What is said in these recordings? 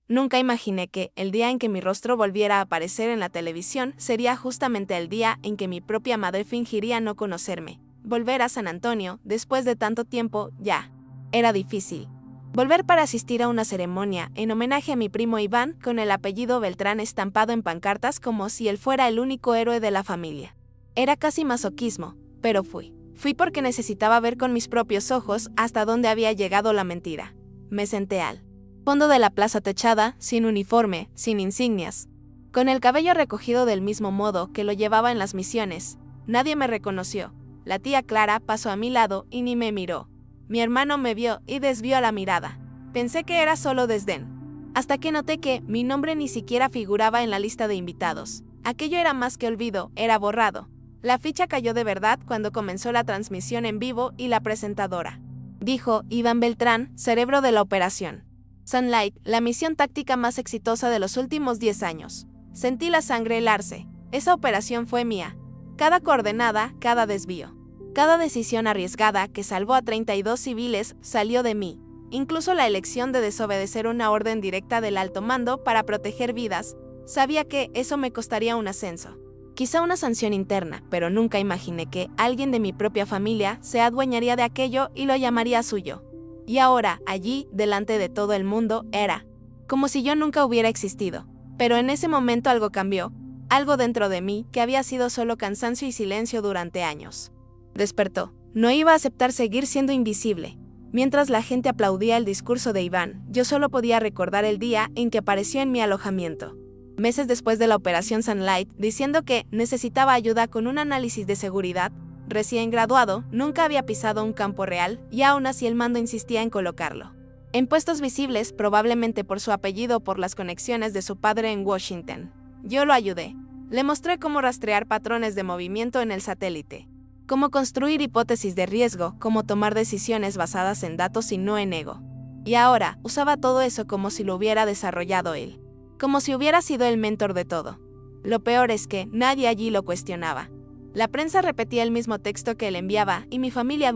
Nunca imaginé que, el día en que mi rostro volviera a aparecer en la televisión, sería justamente el día en que mi propia madre fingiría no conocerme. Volver a San Antonio, después de tanto tiempo, ya era difícil. Volver para asistir a una ceremonia en homenaje a mi primo Iván con el apellido Beltrán estampado en pancartas como si él fuera el único héroe de la familia. Era casi masoquismo, pero fui. Fui porque necesitaba ver con mis propios ojos hasta dónde había llegado la mentira. Me senté al fondo de la plaza techada, sin uniforme, sin insignias, con el cabello recogido del mismo modo que lo llevaba en las misiones. Nadie me reconoció. La tía Clara pasó a mi lado y ni me miró. Mi hermano me vio y desvió la mirada. Pensé que era solo desdén, hasta que noté que mi nombre ni siquiera figuraba en la lista de invitados. Aquello era más que olvido, era borrado. La ficha cayó de verdad cuando comenzó la transmisión en vivo y la presentadora dijo: Iván Beltrán, cerebro de la operación Sunlight, la misión táctica más exitosa de los últimos 10 años. Sentí la sangre helarse. Esa operación fue mía. Cada coordenada, cada desvío, cada decisión arriesgada que salvó a 32 civiles salió de mí. Incluso la elección de desobedecer una orden directa del alto mando para proteger vidas. Sabía que eso me costaría un ascenso. Quizá una sanción interna, pero nunca imaginé que alguien de mi propia familia se adueñaría de aquello y lo llamaría suyo. Y ahora, allí, delante de todo el mundo, era como si yo nunca hubiera existido. Pero en ese momento algo cambió, algo dentro de mí que había sido solo cansancio y silencio durante años. Despertó. No iba a aceptar seguir siendo invisible. Mientras la gente aplaudía el discurso de Iván, yo solo podía recordar el día en que apareció en mi alojamiento, meses después de la operación Sunlight, diciendo que necesitaba ayuda con un análisis de seguridad. Recién graduado, nunca había pisado un campo real, y aún así el mando insistía en colocarlo en puestos visibles, probablemente por su apellido o por las conexiones de su padre en Washington. Yo lo ayudé. Le mostré cómo rastrear patrones de movimiento en el satélite, cómo construir hipótesis de riesgo, cómo tomar decisiones basadas en datos y no en ego. Y ahora, usaba todo eso como si lo hubiera desarrollado él, como si hubiera sido el mentor de todo. Lo peor es que nadie allí lo cuestionaba. La prensa repetía el mismo texto que él enviaba, y mi familia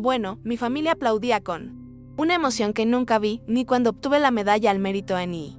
aplaudía con una emoción que nunca vi ni cuando obtuve la medalla al mérito en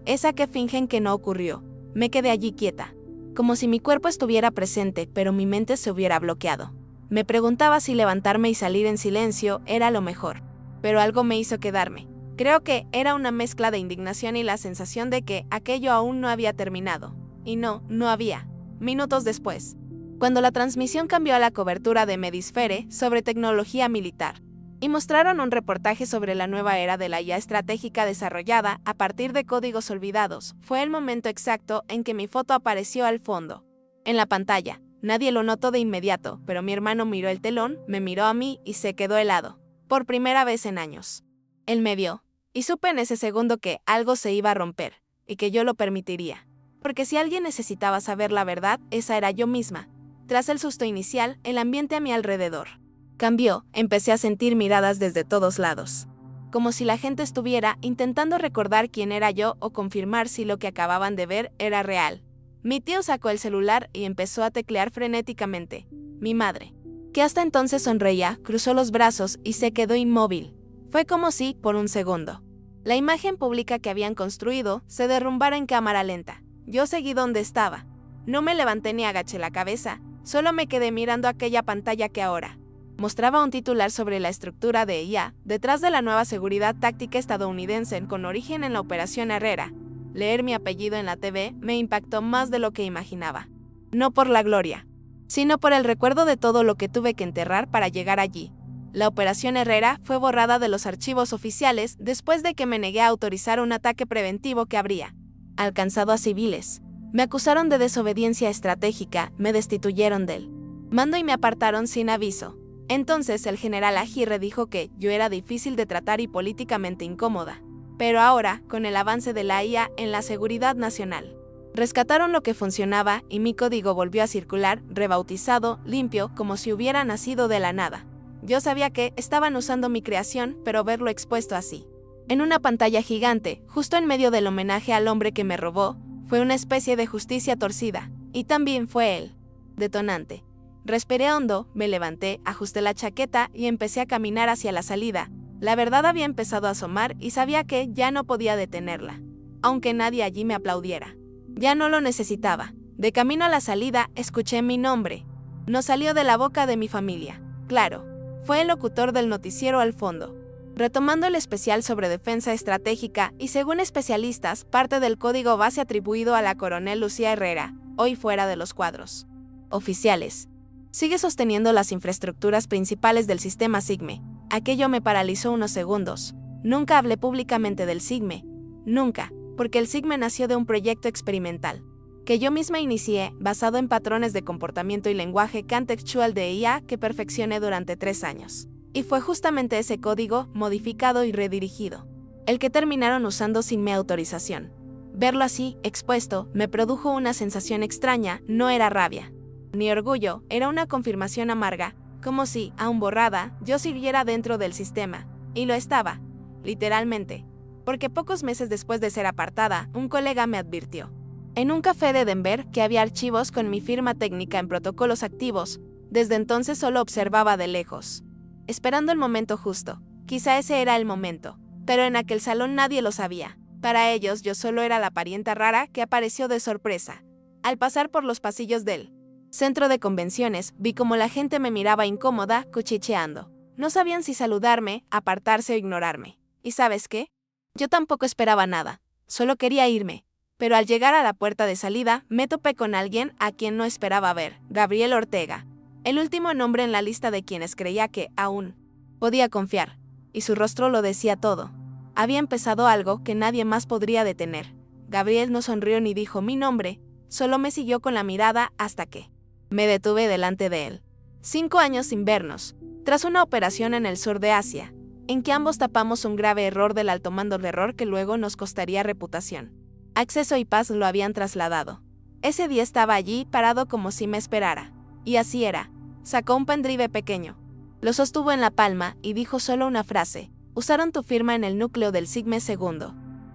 esa que fingen que no ocurrió. Me quedé allí quieta, como si mi cuerpo estuviera presente, pero mi mente se hubiera bloqueado. Me preguntaba si levantarme y salir en silencio era lo mejor. Pero algo me hizo quedarme. Creo que era una mezcla de indignación y la sensación de que aquello aún no había terminado. Y no había. Minutos después, cuando la transmisión cambió a la cobertura de Medisfere sobre tecnología militar, y mostraron un reportaje sobre la nueva era de la IA estratégica desarrollada a partir de códigos olvidados, fue el momento exacto en que mi foto apareció al fondo, en la pantalla. Nadie lo notó de inmediato, pero mi hermano miró el telón, me miró a mí y se quedó helado. Por primera vez en años. Él me vio, y supe en ese segundo que algo se iba a romper, y que yo lo permitiría. Porque si alguien necesitaba saber la verdad, esa era yo misma. Tras el susto inicial, el ambiente a mi alrededor cambió. Empecé a sentir miradas desde todos lados, como si la gente estuviera intentando recordar quién era yo o confirmar si lo que acababan de ver era real. Mi tío sacó el celular y empezó a teclear frenéticamente. Mi madre, que hasta entonces sonreía, cruzó los brazos y se quedó inmóvil. Fue como si, por un segundo, la imagen pública que habían construido se derrumbara en cámara lenta. Yo seguí donde estaba. No me levanté ni agaché la cabeza, solo me quedé mirando aquella pantalla que ahora mostraba un titular sobre la estructura de IA detrás de la nueva seguridad táctica estadounidense con origen en la Operación Herrera. Leer mi apellido en la TV me impactó más de lo que imaginaba. No por la gloria, sino por el recuerdo de todo lo que tuve que enterrar para llegar allí. La Operación Herrera fue borrada de los archivos oficiales después de que me negué a autorizar un ataque preventivo que habría alcanzado a civiles. Me acusaron de desobediencia estratégica, me destituyeron del mando y me apartaron sin aviso. Entonces el general Aguirre dijo que yo era difícil de tratar y políticamente incómoda. Pero ahora, con el avance de la IA en la seguridad nacional, rescataron lo que funcionaba y mi código volvió a circular, rebautizado, limpio, como si hubiera nacido de la nada. Yo sabía que estaban usando mi creación, pero verlo expuesto así, en una pantalla gigante, justo en medio del homenaje al hombre que me robó, fue una especie de justicia torcida. Y también fue el detonante. Respiré hondo, me levanté, ajusté la chaqueta y empecé a caminar hacia la salida. La verdad había empezado a asomar y sabía que ya no podía detenerla. aunque nadie allí me aplaudiera. Ya no lo necesitaba. De camino a la salida, escuché mi nombre. No salió de la boca de mi familia. Claro, fue el locutor del noticiero al fondo. Retomando el especial sobre defensa estratégica y según especialistas, parte del código base atribuido a la coronel Lucía Herrera, hoy fuera de los cuadros oficiales. Sigue sosteniendo las infraestructuras principales del sistema SIGME. Aquello me paralizó unos segundos. Nunca hablé públicamente del SIGME. Nunca, porque el SIGME nació de un proyecto experimental que yo misma inicié, basado en patrones de comportamiento y lenguaje contextual de IA que perfeccioné durante 3 años. Y fue justamente ese código, modificado y redirigido, el que terminaron usando sin mi autorización. Verlo así, expuesto, me produjo una sensación extraña. No era rabia ni orgullo, era una confirmación amarga, como si, aún borrada, yo siguiera dentro del sistema. Y lo estaba, literalmente. Porque pocos meses después de ser apartada, un colega me advirtió en un café de Denver que había archivos con mi firma técnica en protocolos activos. Desde entonces solo observaba de lejos, esperando el momento justo. Quizá ese era el momento, pero en aquel salón nadie lo sabía. Para ellos yo solo era la parienta rara que apareció de sorpresa. Al pasar por los pasillos del centro de convenciones, vi como la gente me miraba incómoda, cuchicheando. No sabían si saludarme, apartarse o ignorarme. ¿Y sabes qué? Yo tampoco esperaba nada, solo quería irme. Pero al llegar a la puerta de salida, me topé con alguien a quien no esperaba ver, Gabriel Ortega. El último nombre en la lista de quienes creía que, aún, podía confiar. Y su rostro lo decía todo. Había empezado algo que nadie más podría detener. Gabriel no sonrió ni dijo mi nombre, solo me siguió con la mirada hasta que me detuve delante de él. 5 años sin vernos, tras una operación en el sur de Asia, en que ambos tapamos un grave error del alto mando de error que luego nos costaría reputación. Acceso y Paz lo habían trasladado. Ese día estaba allí, parado como si me esperara. Y así era. Sacó un pendrive pequeño. Lo sostuvo en la palma y dijo solo una frase. Usaron tu firma en el núcleo del SIGME II.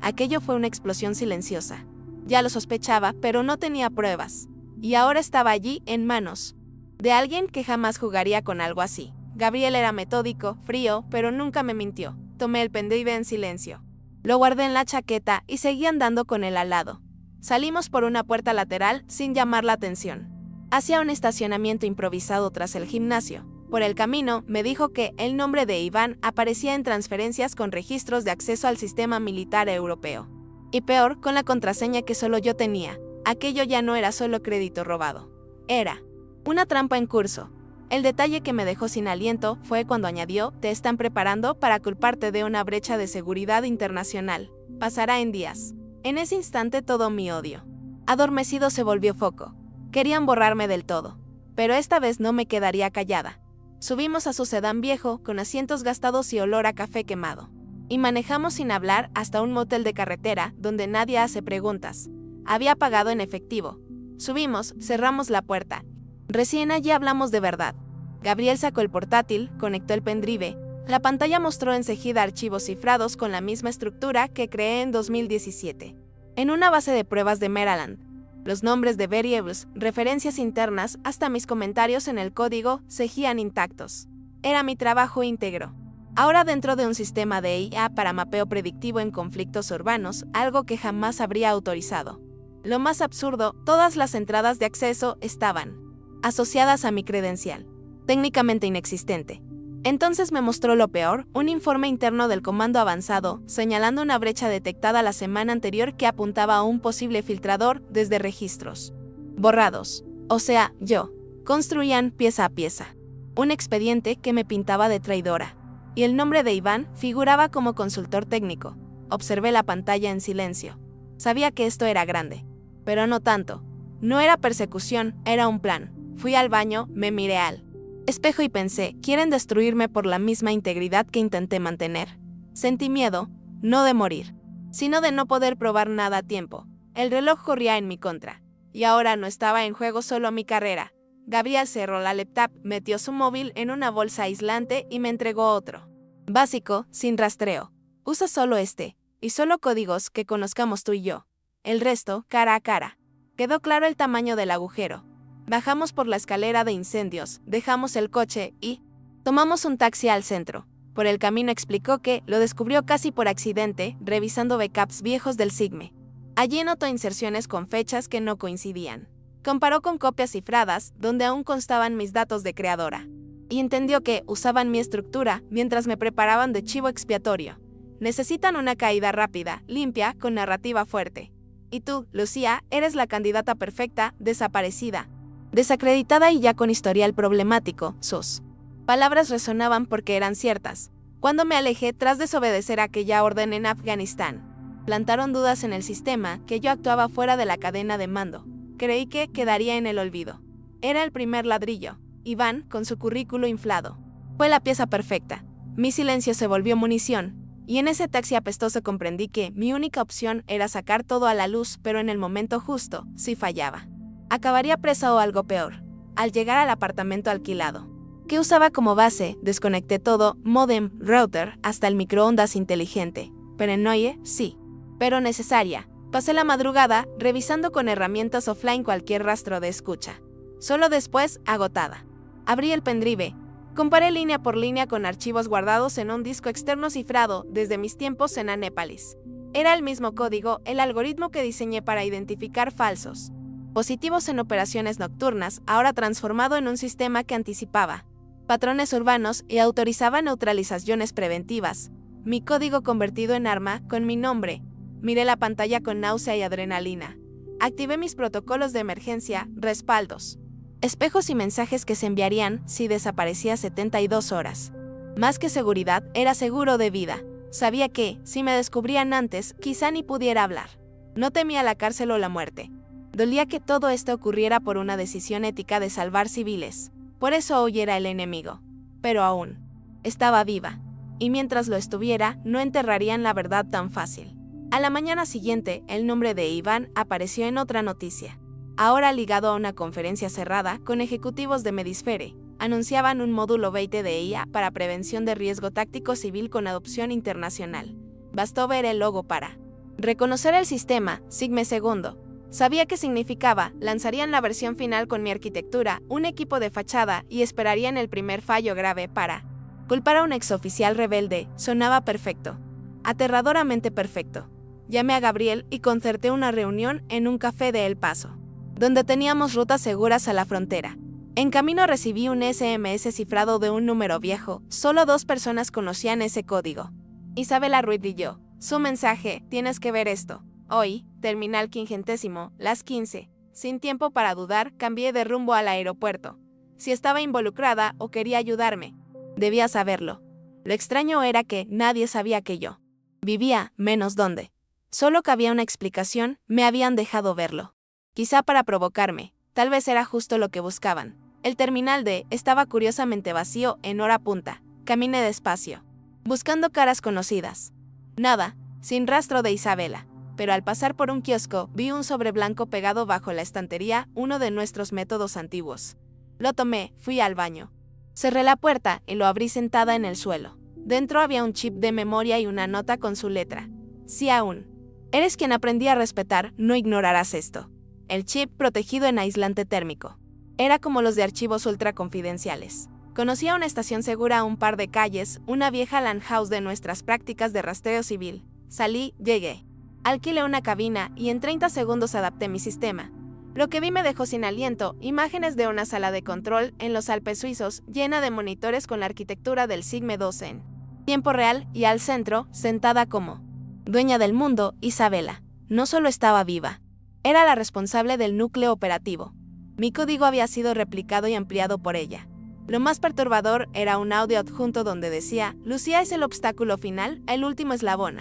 Aquello fue una explosión silenciosa. Ya lo sospechaba, pero no tenía pruebas. Y ahora estaba allí, en manos de alguien que jamás jugaría con algo así. Gabriel era metódico, frío, pero nunca me mintió. Tomé el pendrive en silencio. Lo guardé en la chaqueta y seguí andando con él al lado. Salimos por una puerta lateral sin llamar la atención, hacia un estacionamiento improvisado tras el gimnasio. Por el camino, me dijo que el nombre de Iván aparecía en transferencias con registros de acceso al sistema militar europeo. Y peor, con la contraseña que solo yo tenía. Aquello ya no era solo crédito robado. Era una trampa en curso. El detalle que me dejó sin aliento fue cuando añadió, te están preparando para culparte de una brecha de seguridad internacional. Pasará en días. En ese instante todo mi odio adormecido se volvió foco. Querían borrarme del todo. Pero esta vez no me quedaría callada. Subimos a su sedán viejo, con asientos gastados y olor a café quemado. Y manejamos sin hablar hasta un motel de carretera, donde nadie hace preguntas. Había pagado en efectivo. Subimos, cerramos la puerta. Recién allí hablamos de verdad. Gabriel sacó el portátil, conectó el pendrive. La pantalla mostró enseguida archivos cifrados con la misma estructura que creé en 2017. En una base de pruebas de Maryland. Los nombres de variables, referencias internas, hasta mis comentarios en el código, seguían intactos. Era mi trabajo íntegro. Ahora dentro de un sistema de IA para mapeo predictivo en conflictos urbanos, algo que jamás habría autorizado. Lo más absurdo, todas las entradas de acceso estaban asociadas a mi credencial, técnicamente inexistente. Entonces me mostró lo peor, un informe interno del Comando Avanzado, señalando una brecha detectada la semana anterior que apuntaba a un posible filtrador desde registros borrados. O sea, yo. Construían pieza a pieza un expediente que me pintaba de traidora. Y el nombre de Iván figuraba como consultor técnico. Observé la pantalla en silencio. Sabía que esto era grande, pero no tanto. No era persecución, era un plan. Fui al baño, me miré al espejo y pensé, quieren destruirme por la misma integridad que intenté mantener. Sentí miedo, no de morir, sino de no poder probar nada a tiempo. El reloj corría en mi contra, y ahora no estaba en juego solo mi carrera. Gabriel cerró la laptop, metió su móvil en una bolsa aislante y me entregó otro. Básico, sin rastreo. Usa solo este, y solo códigos que conozcamos tú y yo. El resto, cara a cara. Quedó claro el tamaño del agujero. Bajamos por la escalera de incendios, dejamos el coche y tomamos un taxi al centro. Por el camino explicó que lo descubrió casi por accidente, revisando backups viejos del SIGME. Allí notó inserciones con fechas que no coincidían. Comparó con copias cifradas, donde aún constaban mis datos de creadora. Y entendió que usaban mi estructura mientras me preparaban de chivo expiatorio. Necesitan una caída rápida, limpia, con narrativa fuerte. Y tú, Lucía, eres la candidata perfecta, desaparecida. Desacreditada y ya con historial problemático, sus palabras resonaban porque eran ciertas. Cuando me alejé tras desobedecer aquella orden en Afganistán, plantaron dudas en el sistema que yo actuaba fuera de la cadena de mando. Creí que quedaría en el olvido. Era el primer ladrillo. Iván, con su currículo inflado. Fue la pieza perfecta. Mi silencio se volvió munición, y en ese taxi apestoso comprendí que mi única opción era sacar todo a la luz, pero en el momento justo, si fallaba, acabaría presa o algo peor. Al llegar al apartamento alquilado, que usaba como base, desconecté todo, módem, router, hasta el microondas inteligente. Paranoia, sí, pero necesaria. Pasé la madrugada revisando con herramientas offline cualquier rastro de escucha. Solo después, agotada, abrí el pendrive. Comparé línea por línea con archivos guardados en un disco externo cifrado desde mis tiempos en Anépalis. Era el mismo código, el algoritmo que diseñé para identificar falsos positivos en operaciones nocturnas, ahora transformado en un sistema que anticipaba patrones urbanos y autorizaba neutralizaciones preventivas. Mi código convertido en arma, con mi nombre. Miré la pantalla con náusea y adrenalina. Activé mis protocolos de emergencia, respaldos, espejos y mensajes que se enviarían si desaparecía 72 horas. Más que seguridad, era seguro de vida. Sabía que, si me descubrían antes, quizá ni pudiera hablar. No temía la cárcel o la muerte. Dolía que todo esto ocurriera por una decisión ética de salvar civiles. Por eso hoy era el enemigo. Pero aún estaba viva. Y mientras lo estuviera, no enterrarían la verdad tan fácil. A la mañana siguiente, el nombre de Iván apareció en otra noticia. Ahora ligado a una conferencia cerrada con ejecutivos de Medisfere, anunciaban un módulo 20 de IA para prevención de riesgo táctico civil con adopción internacional. Bastó ver el logo para reconocer el sistema, Sigme II. Sabía qué significaba, lanzarían la versión final con mi arquitectura, un equipo de fachada y esperarían el primer fallo grave para culpar a un exoficial rebelde. Sonaba perfecto, aterradoramente perfecto. Llamé a Gabriel y concerté una reunión en un café de El Paso, donde teníamos rutas seguras a la frontera. En camino recibí un SMS cifrado de un número viejo. Solo 2 personas conocían ese código: Isabela Ruiz y yo. Su mensaje: tienes que ver esto. Hoy, terminal 50, las 15. Sin tiempo para dudar, cambié de rumbo al aeropuerto. Si estaba involucrada o quería ayudarme, debía saberlo. Lo extraño era que nadie sabía que yo vivía, menos dónde. Solo cabía una explicación: me habían dejado verlo. Quizá para provocarme, tal vez era justo lo que buscaban. El terminal D estaba curiosamente vacío en hora punta. Caminé despacio, buscando caras conocidas. Nada, sin rastro de Isabela. Pero al pasar por un kiosco, vi un sobre blanco pegado bajo la estantería, uno de nuestros métodos antiguos. Lo tomé, fui al baño. Cerré la puerta y lo abrí sentada en el suelo. Dentro había un chip de memoria y una nota con su letra. Si aún eres quien aprendí a respetar, no ignorarás esto. El chip protegido en aislante térmico. Era como los de archivos ultra confidenciales. Conocía una estación segura a un par de calles, una vieja LAN house de nuestras prácticas de rastreo civil. Salí, llegué. Alquilé una cabina y en 30 segundos adapté mi sistema. Lo que vi me dejó sin aliento: imágenes de una sala de control en los Alpes suizos, llena de monitores con la arquitectura del Sigme II en tiempo real, y al centro, sentada como dueña del mundo, Isabela. No solo estaba viva, era la responsable del núcleo operativo. Mi código había sido replicado y ampliado por ella. Lo más perturbador era un audio adjunto donde decía: Lucía es el obstáculo final, el último eslabón.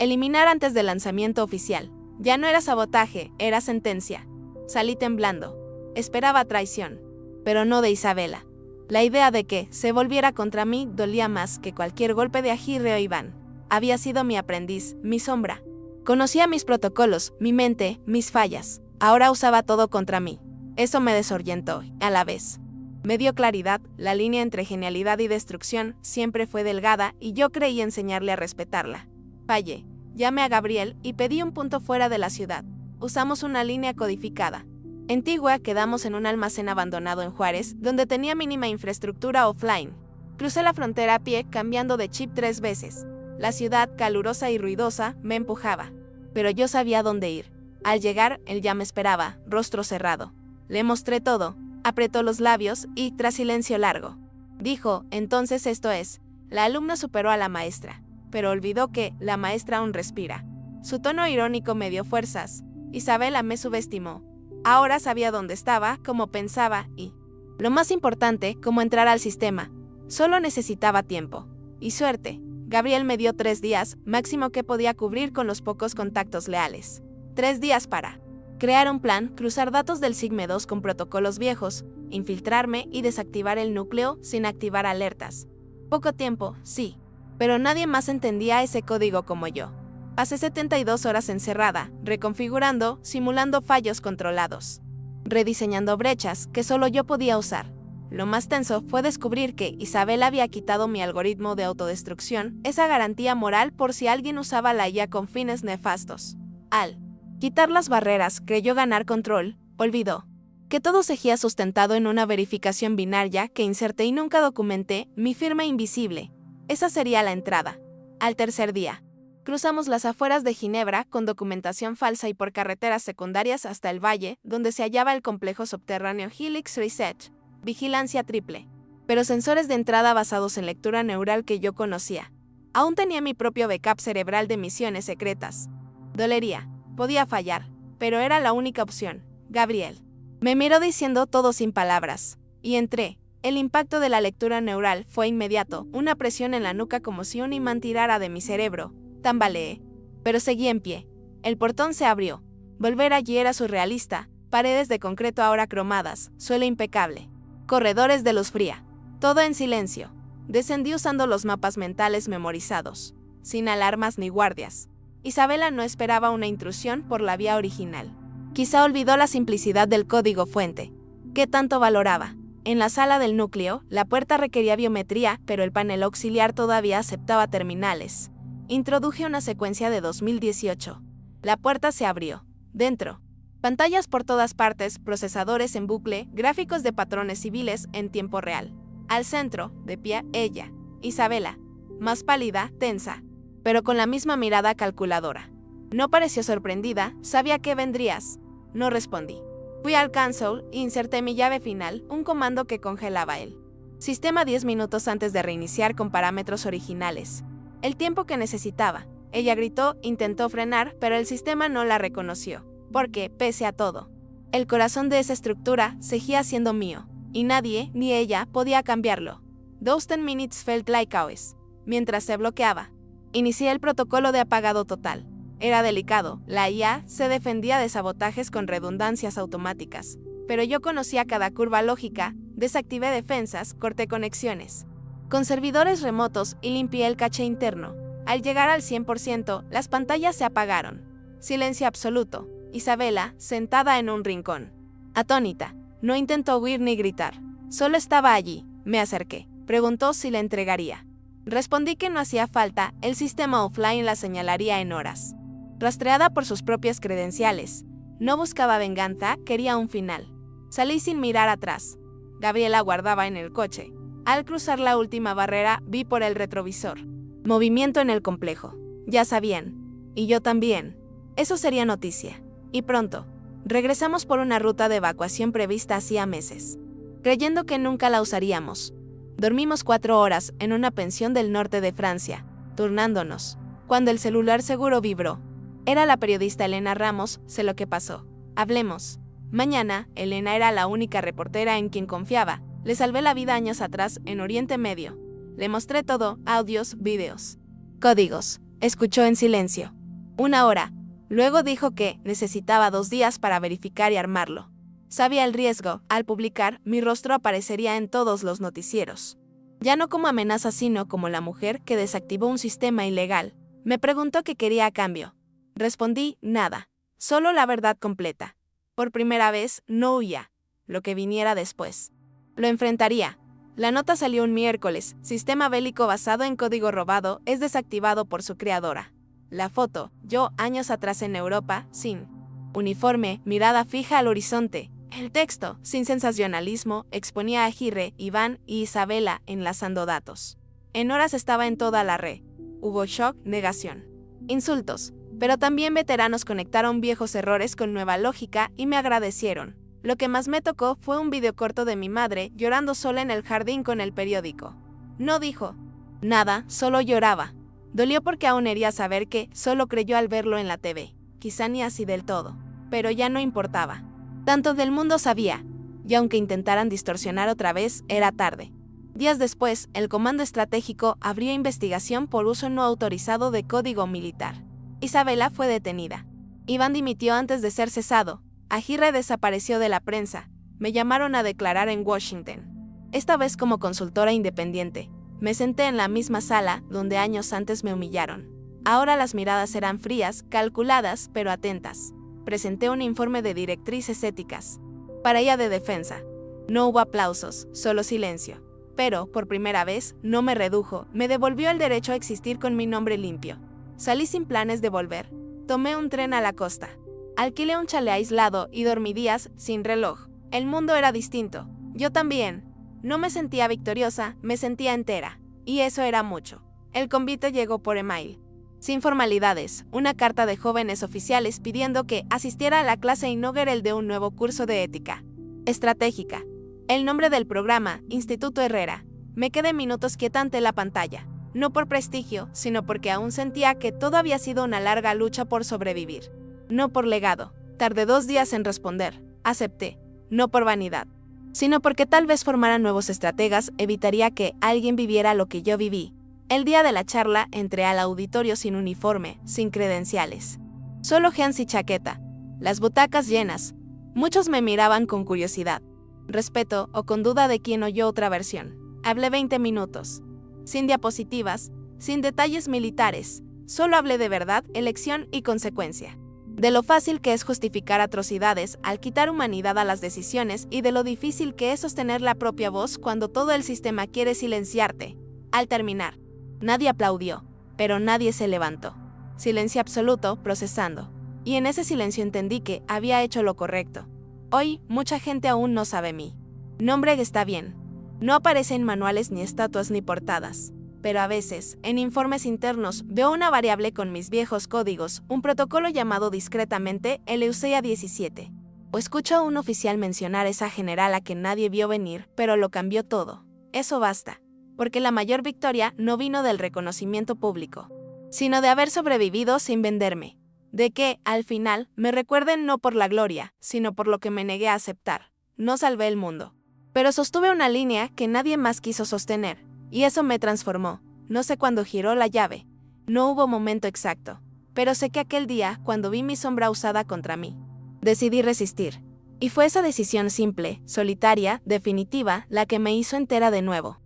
Eliminar antes del lanzamiento oficial. Ya no era sabotaje, era sentencia. Salí temblando. Esperaba traición, pero no de Isabela. La idea de que se volviera contra mí dolía más que cualquier golpe de Aguirre o Iván. Había sido mi aprendiz, mi sombra. Conocía mis protocolos, mi mente, mis fallas. Ahora usaba todo contra mí. Eso me desorientó, a la vez me dio claridad. La línea entre genialidad y destrucción siempre fue delgada y yo creí enseñarle a respetarla. Fallé. Llamé a Gabriel y pedí un punto fuera de la ciudad. Usamos una línea codificada. Antigua. Quedamos en un almacén abandonado en Juárez, donde tenía mínima infraestructura offline. Crucé la frontera a pie, cambiando de chip 3 veces. La ciudad, calurosa y ruidosa, me empujaba. Pero yo sabía dónde ir. Al llegar, él ya me esperaba, rostro cerrado. Le mostré todo, apretó los labios y, tras silencio largo, dijo: entonces esto es. La alumna superó a la maestra, pero olvidó que la maestra aún respira. Su tono irónico me dio fuerzas. Isabela me subestimó. Ahora sabía dónde estaba, cómo pensaba y, lo más importante, cómo entrar al sistema. Solo necesitaba tiempo. Y suerte. Gabriel me dio 3 días, máximo que podía cubrir con los pocos contactos leales. 3 días para crear un plan, cruzar datos del SIGME 2 con protocolos viejos, infiltrarme y desactivar el núcleo sin activar alertas. Poco tiempo, sí, pero nadie más entendía ese código como yo. Pasé 72 horas encerrada, reconfigurando, simulando fallos controlados, rediseñando brechas que solo yo podía usar. Lo más tenso fue descubrir que Isabel había quitado mi algoritmo de autodestrucción, esa garantía moral por si alguien usaba la IA con fines nefastos. Al quitar las barreras, creyó ganar control, olvidó que todo seguía sustentado en una verificación binaria que inserté y nunca documenté, mi firma invisible. Esa sería la entrada. Al tercer día, cruzamos las afueras de Ginebra con documentación falsa y por carreteras secundarias hasta el valle, donde se hallaba el complejo subterráneo Helix Research. Vigilancia triple. Pero sensores de entrada basados en lectura neural que yo conocía. Aún tenía mi propio backup cerebral de misiones secretas. Dolería. Podía fallar, pero era la única opción. Gabriel me miró diciendo todo sin palabras. Y entré. El impacto de la lectura neural fue inmediato, una presión en la nuca como si un imán tirara de mi cerebro. Tambaleé. Pero seguí en pie. El portón se abrió. Volver allí era surrealista. Paredes de concreto ahora cromadas, suelo impecable. Corredores de luz fría. Todo en silencio. Descendí usando los mapas mentales memorizados. Sin alarmas ni guardias. Isabela no esperaba una intrusión por la vía original. Quizá olvidó la simplicidad del código fuente. ¿Qué tanto valoraba? En la sala del núcleo, la puerta requería biometría, pero el panel auxiliar todavía aceptaba terminales. Introduje una secuencia de 2018. La puerta se abrió. Dentro. Pantallas por todas partes, procesadores en bucle, gráficos de patrones civiles en tiempo real. Al centro, de pie, ella, Isabela, más pálida, tensa, pero con la misma mirada calculadora. No pareció sorprendida, sabía que vendrías. No respondí. Fui al console e inserté mi llave final, un comando que congelaba el sistema 10 minutos antes de reiniciar con parámetros originales. El tiempo que necesitaba. Ella gritó, intentó frenar, pero el sistema no la reconoció. Porque, pese a todo, el corazón de esa estructura seguía siendo mío, y nadie, ni ella, podía cambiarlo. 10 minutes felt like hours. Mientras se bloqueaba, inicié el protocolo de apagado total. Era delicado, la IA se defendía de sabotajes con redundancias automáticas, pero yo conocía cada curva lógica, desactivé defensas, corté conexiones con servidores remotos y limpié el caché interno. Al llegar al 100%, las pantallas se apagaron. Silencio absoluto. Isabela, sentada en un rincón. Atónita, no intentó huir ni gritar. Solo estaba allí. Me acerqué. Preguntó si le entregaría. Respondí que no hacía falta, el sistema offline la señalaría en horas. Rastreada por sus propias credenciales. No buscaba venganza, quería un final. Salí sin mirar atrás. Gabriela aguardaba en el coche. Al cruzar la última barrera, vi por el retrovisor movimiento en el complejo. Ya sabían. Y yo también. Eso sería noticia. Y pronto. Regresamos por una ruta de evacuación prevista hacía meses, creyendo que nunca la usaríamos. Dormimos 4 horas en una pensión del norte de Francia, turnándonos. Cuando el celular seguro vibró. Era la periodista Elena Ramos, sé lo que pasó. Hablemos. Mañana, Elena era la única reportera en quien confiaba. Le salvé la vida años atrás en Oriente Medio. Le mostré todo, audios, videos, códigos. Escuchó en silencio. 1 hora. Luego dijo que necesitaba 2 días para verificar y armarlo. Sabía el riesgo. Al publicar, mi rostro aparecería en todos los noticieros. Ya no como amenaza, sino como la mujer que desactivó un sistema ilegal. Me preguntó qué quería a cambio. Respondí, nada. Solo la verdad completa. Por primera vez, no huía. Lo que viniera después. Lo enfrentaría. La nota salió un miércoles. Sistema bélico basado en código robado es desactivado por su creadora. La foto, yo años atrás en Europa, sin uniforme, mirada fija al horizonte. El texto, sin sensacionalismo, exponía a Aguirre, Iván y Isabela enlazando datos. En horas estaba en toda la red. Hubo shock, negación, insultos, Pero también veteranos conectaron viejos errores con nueva lógica y me agradecieron. Lo que más me tocó fue un video corto de mi madre llorando sola en el jardín con el periódico. No dijo nada, solo lloraba. Dolió porque aún hería saber que solo creyó al verlo en la TV. Quizá ni así del todo, pero ya no importaba. Tanto del mundo sabía, y aunque intentaran distorsionar otra vez, era tarde. Días después, el Comando Estratégico abrió investigación por uso no autorizado de código militar. Isabela fue detenida. Iván dimitió antes de ser cesado. Aguirre desapareció de la prensa. Me llamaron a declarar en Washington. Esta vez como consultora independiente. Me senté en la misma sala donde años antes me humillaron. Ahora las miradas eran frías, calculadas, pero atentas. Presenté un informe de directrices éticas. Para ella de defensa. No hubo aplausos, solo silencio. Pero, por primera vez, no me redujo, me devolvió el derecho a existir con mi nombre limpio. Salí sin planes de volver. Tomé un tren a la costa. Alquilé un chalet aislado y dormí días sin reloj. El mundo era distinto. Yo también. No me sentía victoriosa, me sentía entera. Y eso era mucho. El convite llegó por email. Sin formalidades, una carta de jóvenes oficiales pidiendo que asistiera a la clase inaugural de un nuevo curso de ética estratégica. El nombre del programa, Instituto Herrera. Me quedé minutos quieta ante la pantalla. No por prestigio, sino porque aún sentía que todo había sido una larga lucha por sobrevivir. No por legado. Tardé 2 días en responder. Acepté. No por vanidad, sino porque tal vez formar a nuevos estrategas evitaría que alguien viviera lo que yo viví. El día de la charla entré al auditorio sin uniforme, sin credenciales. Solo jeans y chaqueta. Las butacas llenas. Muchos me miraban con curiosidad, respeto o con duda de quién oyó otra versión. Hablé 20 minutos. Sin diapositivas, sin detalles militares. Solo hablé de verdad, elección y consecuencia. De lo fácil que es justificar atrocidades al quitar humanidad a las decisiones y de lo difícil que es sostener la propia voz cuando todo el sistema quiere silenciarte. Al terminar, nadie aplaudió, pero nadie se levantó. Silencio absoluto, procesando. Y en ese silencio entendí que había hecho lo correcto. Hoy, mucha gente aún no sabe mi nombre. Está bien. No aparece en manuales ni estatuas ni portadas. Pero a veces, en informes internos, veo una variable con mis viejos códigos, un protocolo llamado discretamente Eleusia 17. O escucho a un oficial mencionar esa general a que nadie vio venir, pero lo cambió todo. Eso basta. Porque la mayor victoria no vino del reconocimiento público, sino de haber sobrevivido sin venderme. De que, al final, me recuerden no por la gloria, sino por lo que me negué a aceptar. No salvé el mundo. Pero sostuve una línea que nadie más quiso sostener. Y eso me transformó. No sé cuándo giró la llave. No hubo momento exacto. Pero sé que aquel día, cuando vi mi sombra usada contra mí, decidí resistir. Y fue esa decisión simple, solitaria, definitiva, la que me hizo entera de nuevo.